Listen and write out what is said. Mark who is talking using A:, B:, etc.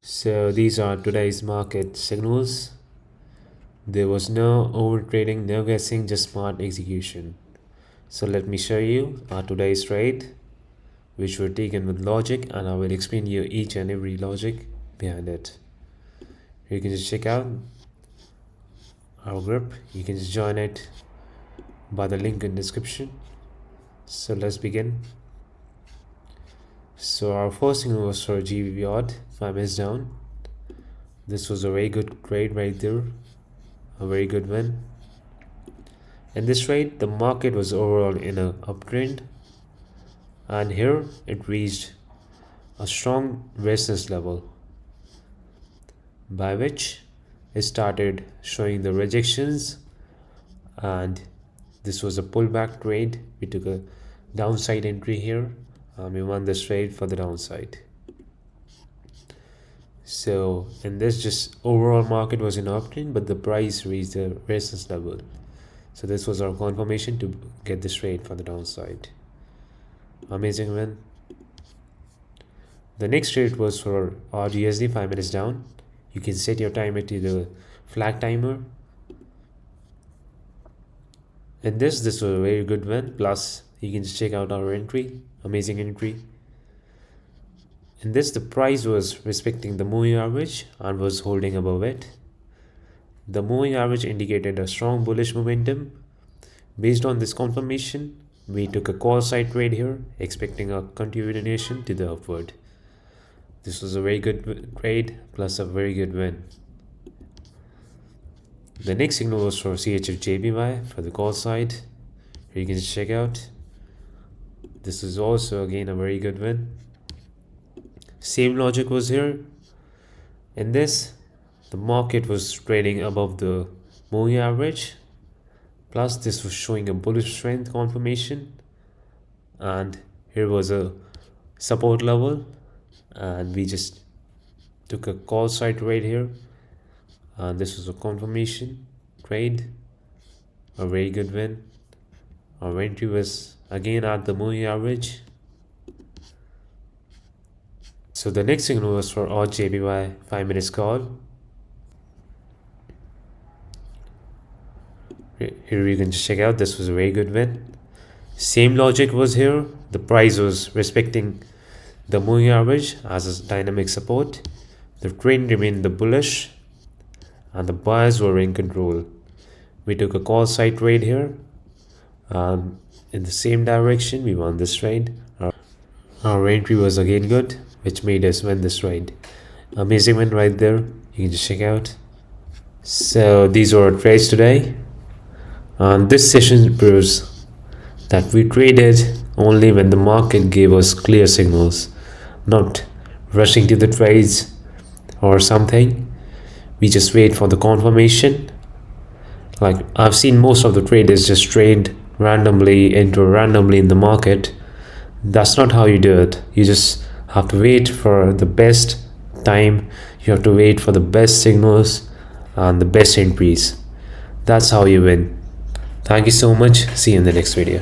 A: So these are today's market signals. There was no overtrading, no guessing, just smart execution. So let me show you our today's trade, which were taken with logic, and I will explain you each and every logic behind it. You can just check out our group. You can just join it by the link in description. So let's begin. So our first signal was for GBP odd, 5 minutes down. This was a very good trade right there, a very good win. In this trade, the market was overall in a uptrend, and here it reached a strong resistance level, by which it started showing the rejections, and this was a pullback trade. We took a downside entry here. We won this trade for the downside. So in this, just overall market was in uptrend, but the price reached the resistance level. So this was our confirmation to get this trade for the downside. Amazing win. The next trade was for RGSD, 5 minutes down. You can set your timer to the flag timer. And this was a very good win. Plus, you can just check out our entry. Amazing entry. In this, the price was respecting the moving average and was holding above it. The moving average indicated a strong bullish momentum. Based on this confirmation, we took a call side trade here, expecting a continuation to the upward. This was a very good trade plus a very good win. The next signal was for CHF for the call side. Here you can just check out. This is also again a very good win. Same logic was here. In this, the market was trading above the moving average. Plus, this was showing a bullish strength confirmation. And here was a support level. And we just took a call side trade here. And this was a confirmation trade. A very good win. Our entry was again at the moving average. So the next signal was for odd JPY 5 minutes call. Here you can just check out, this was a very good win. Same logic was here. The price was respecting the moving average as a dynamic support. The trend remained the bullish and the buyers were in control. We took a call side trade here. In the same direction, we won this trade. Our entry was again good, which made us win this trade. Amazing win right there. You can just check out. So these are our trades today. And this session proves that we traded only when the market gave us clear signals, not rushing to the trades or something. We just wait for the confirmation. Like I've seen most of the traders just trade randomly, enter randomly in the market. That's not how you do it. You just have to wait for the best time. You have to wait for the best signals and the best entries. That's how you win. Thank you so much. See you in the next video.